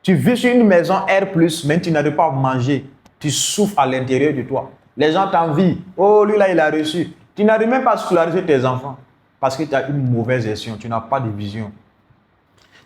Tu vis sur une maison R+, mais tu n'arrives pas à manger. Tu souffres à l'intérieur de toi. Les gens t'envient. Oh, lui là, il a reçu. Tu n'arrives même pas à scolariser tes enfants parce que tu as une mauvaise gestion. Tu n'as pas de vision.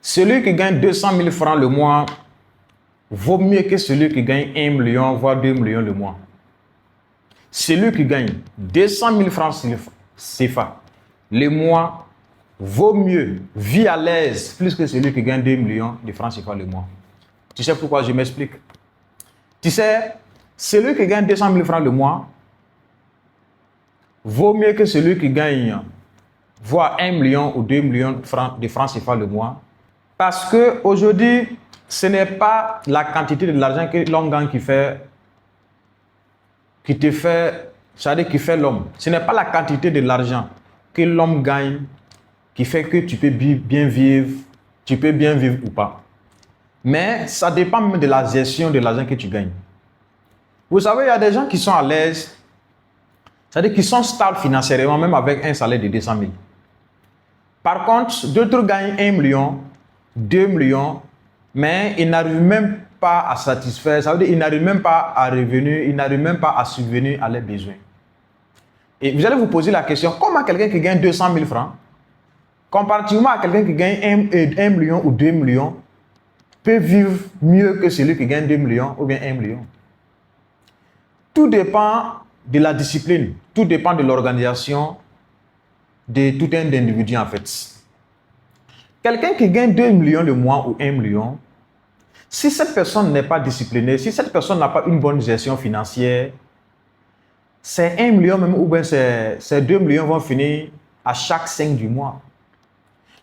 Celui qui gagne 200 000 francs le mois vaut mieux que celui qui gagne 1 million, voire 2 millions le mois. Celui qui gagne 200 000 francs CFA le mois vaut mieux, vit à l'aise, plus que celui qui gagne 2 millions de francs CFA le mois. Tu sais pourquoi? Je m'explique. Tu sais, celui qui gagne 200 000 francs le mois vaut mieux que celui qui gagne voire 1 million ou 2 millions de francs CFA le mois. Parce qu'aujourd'hui, ce n'est pas la quantité de l'argent que l'on gagne qui fait l'homme. Ce n'est pas la quantité de l'argent que l'homme gagne qui fait que tu peux bien vivre ou pas. Mais ça dépend même de la gestion de l'argent que tu gagnes. Vous savez, il y a des gens qui sont à l'aise, c'est-à-dire qui sont stables financièrement, même avec un salaire de 200 000. Par contre, d'autres gagnent 1 million, 2 millions, mais ils n'arrivent même pas à satisfaire, ça veut dire qu'ils n'arrivent même pas à revenir, ils n'arrivent même pas à subvenir à leurs besoins. Et vous allez vous poser la question, comment quelqu'un qui gagne 200 000 francs, comparativement à quelqu'un qui gagne 1 million ou 2 millions, peut vivre mieux que celui qui gagne 2 millions ou bien 1 million? Tout dépend de la discipline, tout dépend de l'organisation de tout un individu en fait. Quelqu'un qui gagne 2 millions le mois ou 1 million, si cette personne n'est pas disciplinée, si cette personne n'a pas une bonne gestion financière, ces 1 million même ou bien ces 2 millions vont finir à chaque 5 du mois.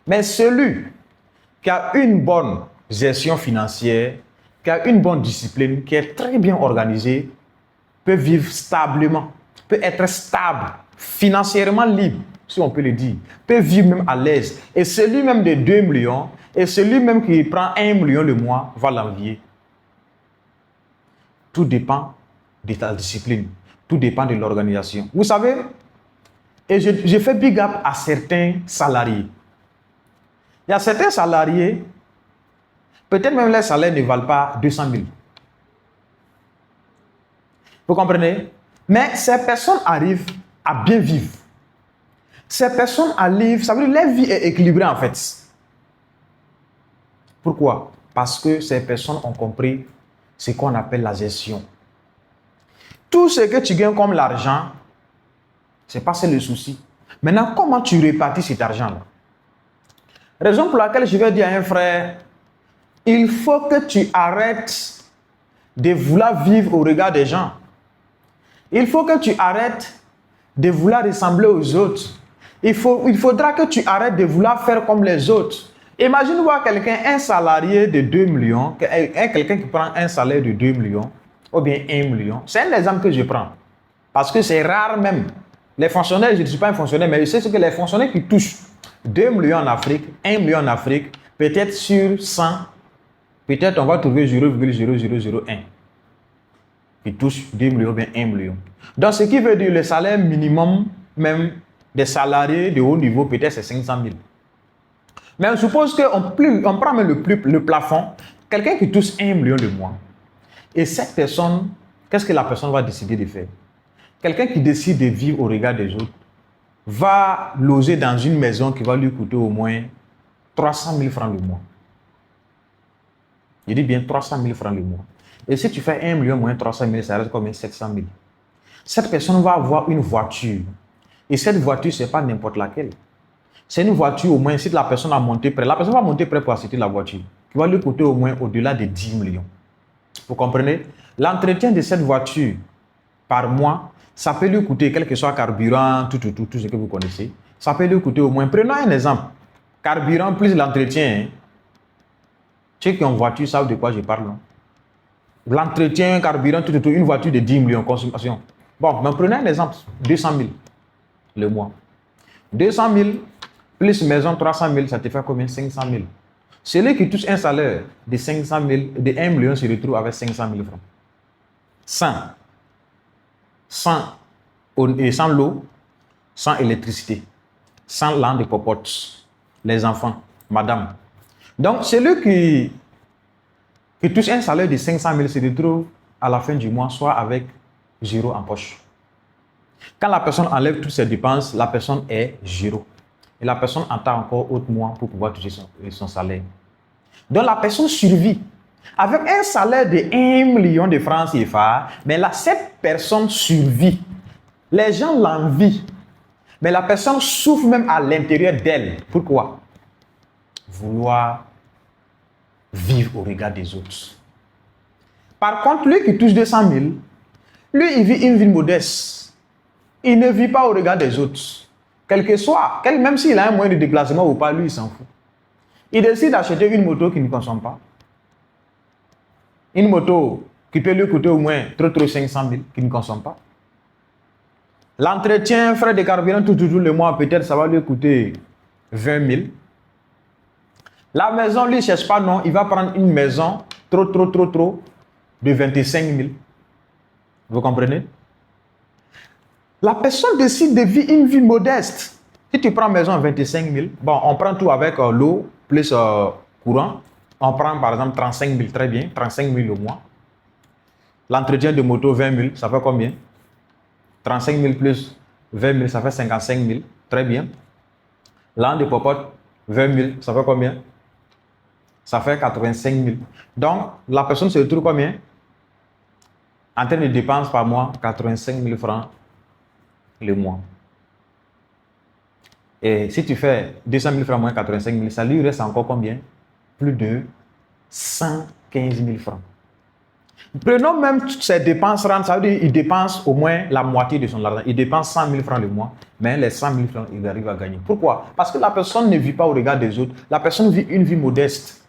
Mais celui qui a une bonne gestion financière, qui a une bonne discipline, qui est très bien organisé, peut vivre stablement, peut être stable, financièrement libre, si on peut le dire, peut vivre même à l'aise. Et celui même de 2 millions, et celui même qui prend 1 million le mois, va l'envier. Tout dépend de ta discipline, tout dépend de l'organisation. Vous savez, et je fais big up à certains salariés. Il y a certains salariés, peut-être même les salaires ne valent pas 200 000. Vous comprenez? Mais ces personnes arrivent à bien vivre. Ces personnes arrivent, ça veut dire que leur vie est équilibrée en fait. Pourquoi? Parce que ces personnes ont compris ce qu'on appelle la gestion. Tout ce que tu gagnes comme l'argent, ce n'est pas ça le souci. Maintenant, comment tu répartis cet argent-là? Raison pour laquelle je vais dire à un frère, il faut que tu arrêtes de vouloir vivre au regard des gens. Il faut que tu arrêtes de vouloir ressembler aux autres. Il faudra que tu arrêtes de vouloir faire comme les autres. Imagine voir quelqu'un, un salarié de 2 millions, quelqu'un qui prend un salaire de 2 millions, ou bien 1 million. C'est un exemple que je prends. Parce que c'est rare même. Les fonctionnaires, je ne suis pas un fonctionnaire, mais je sais ce que les fonctionnaires qui touchent 2 millions en Afrique, 1 million en Afrique, peut-être sur 100, peut-être on va trouver 0,0001. Qui touche 2 millions ou bien 1 million. Donc, ce qui veut dire le salaire minimum, même des salariés de haut niveau, peut-être c'est 500 000. Mais on suppose qu'on prend même le plafond, quelqu'un qui touche 1 million le mois. Et cette personne, qu'est-ce que la personne va décider de faire? Quelqu'un qui décide de vivre au regard des autres va loger dans une maison qui va lui coûter au moins 300 000 francs le mois. Je dis bien 300 000 francs le mois. Et si tu fais 1 million moins 300 000, ça reste combien? 700 000. Cette personne va avoir une voiture. Et cette voiture, ce n'est pas n'importe laquelle. C'est une voiture au moins, si la personne a monté prêt, la personne va monter prêt pour acheter la voiture, qui va lui coûter au moins au-delà de 10 millions. Vous comprenez? L'entretien de cette voiture par mois, ça peut lui coûter, quel que soit carburant, tout ce que vous connaissez, ça peut lui coûter au moins, prenons un exemple, carburant plus l'entretien. Ceux qui ont une voiture savent de quoi je parle. Non? L'entretien, carburant, une voiture de 10 millions, consommation. Bon, mais prenez un exemple, 200 000 le mois. 200 000 plus maison 300 000, ça te fait combien? 500 000. Celui qui touche un salaire de 500 000, de 1 million se retrouve avec 500 000 francs. Sans l'eau, sans électricité, sans l'an de popotes, les enfants, madame. Donc, celui qui touche un salaire de 500 000 se retrouve à la fin du mois soit avec 0 en poche. Quand la personne enlève toutes ses dépenses, la personne est 0. Et la personne attend encore autre mois pour pouvoir toucher son salaire. Donc la personne survit. Avec un salaire de 1 million de francs CFA, mais là, cette personne survit. Les gens l'envient. Mais la personne souffre même à l'intérieur d'elle. Pourquoi? Vouloir vivre au regard des autres. Par contre, lui qui touche 200 000, lui, il vit une vie modeste. Il ne vit pas au regard des autres. Quel que soit, même s'il a un moyen de déplacement ou pas, lui, il s'en fout. Il décide d'acheter une moto qui ne consomme pas. Une moto qui peut lui coûter au moins trop 500 000, qui ne consomme pas. L'entretien, frais de carburant, tout le mois, peut-être ça va lui coûter 20 000. La maison, lui, ne cherche pas, non. Il va prendre une maison trop de 25 000. Vous comprenez? La personne décide de vivre une vie modeste. Si tu prends une maison à 25 000, bon, on prend tout avec l'eau plus courant. On prend par exemple 35 000, très bien, 35 000 au mois. L'entretien de moto, 20 000, ça fait combien? 35 000 plus 20 000, ça fait 55 000, très bien. L'an de popote, 20 000, ça fait combien? Ça fait 85 000. Donc, la personne se retrouve combien? En termes de dépenses par mois, 85 000 francs le mois. Et si tu fais 200 000 francs moins 85 000, ça lui reste encore combien? Plus de 115 000 francs. Prenons même toutes ces dépenses, ça veut dire qu'il dépense au moins la moitié de son argent. Il dépense 100 000 francs le mois, mais les 100 000 francs, il arrive à gagner. Pourquoi? Parce que la personne ne vit pas au regard des autres. La personne vit une vie modeste.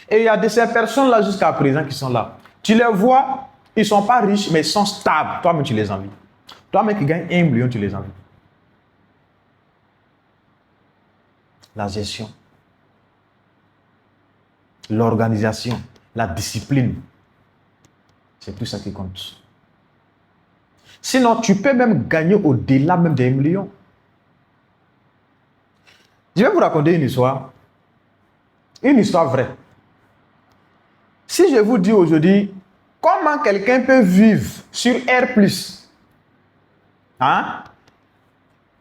Et il y a de ces personnes-là jusqu'à présent qui sont là. Tu les vois, ils ne sont pas riches, mais ils sont stables. Toi-même, tu les envies. Toi-même qui gagnes 1 million, tu les envies. La gestion, l'organisation, la discipline, c'est tout ça qui compte. Sinon, tu peux même gagner au-delà même des millions. Je vais vous raconter une histoire vraie. Si je vous dis aujourd'hui, comment quelqu'un peut vivre sur R+, hein?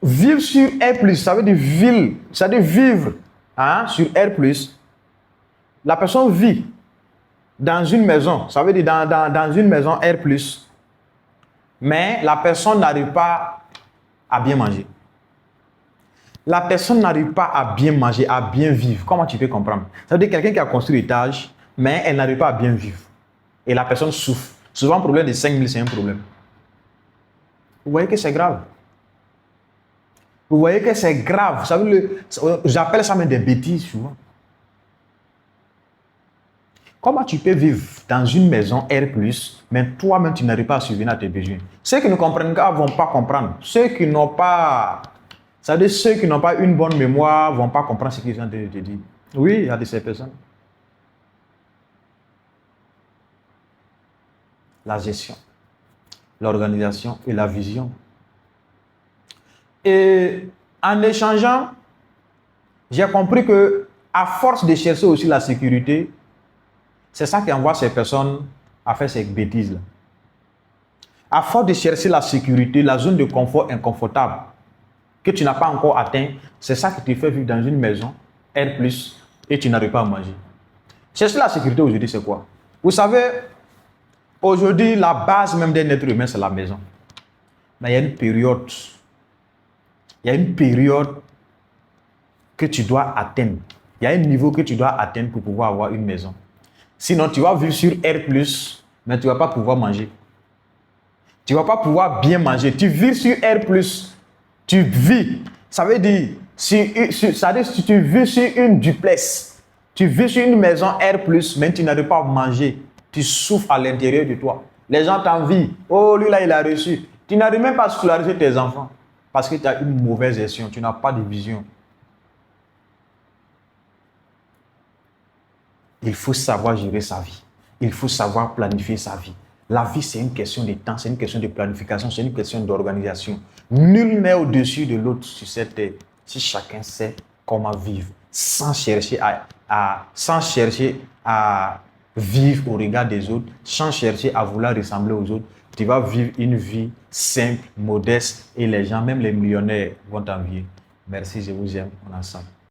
Vivre sur R+, ça veut dire vivre sur R+. La personne vit dans une maison, ça veut dire dans une maison R+, mais la personne n'arrive pas à bien manger. La personne n'arrive pas à bien manger, à bien vivre. Comment tu peux comprendre? Ça veut dire quelqu'un qui a construit l'étage, mais elle n'arrive pas à bien vivre. Et la personne souffre. Souvent, le problème de 5 000, c'est un problème. Vous voyez que c'est grave. Vous voyez que c'est grave. J'appelle ça même des bêtises souvent. Comment tu peux vivre dans une maison R+, mais toi-même, tu n'arrives pas à subvenir à tes besoins? Ceux qui ne comprennent pas ne vont pas comprendre. Ceux qui n'ont pas une bonne mémoire ne vont pas comprendre ce qu'ils ont de dire. Oui, il y a de ces personnes. La gestion, l'organisation et la vision. Et en échangeant, j'ai compris que à force de chercher aussi la sécurité, c'est ça qui envoie ces personnes à faire ces bêtises-là. À force de chercher la sécurité, la zone de confort inconfortable que tu n'as pas encore atteint, c'est ça qui te fait vivre dans une maison R+, et tu n'arrives pas à manger. Chercher la sécurité aujourd'hui, c'est quoi? Vous savez, aujourd'hui, la base même d'un être humain, c'est la maison. Mais il y a une période que tu dois atteindre. Il y a un niveau que tu dois atteindre pour pouvoir avoir une maison. Sinon, tu vas vivre sur R+, mais tu ne vas pas pouvoir manger. Tu ne vas pas pouvoir bien manger. Tu vis sur R+, tu vis. Ça veut dire, si tu vis sur une duplex, tu vis sur une maison R+, mais tu n'arrives pas à manger. Tu souffres à l'intérieur de toi. Les gens t'envient. Oh, lui là, il a reçu. Tu n'arrives même pas à scolariser tes enfants parce que tu as une mauvaise gestion. Tu n'as pas de vision. Il faut savoir gérer sa vie. Il faut savoir planifier sa vie. La vie, c'est une question de temps, c'est une question de planification, c'est une question d'organisation. Nul n'est au-dessus de l'autre sur cette terre si chacun sait comment vivre sans chercher à vivre au regard des autres, sans chercher à vouloir ressembler aux autres. Tu vas vivre une vie simple, modeste et les gens, même les millionnaires, vont t'envier. Merci, je vous aime, on est ensemble.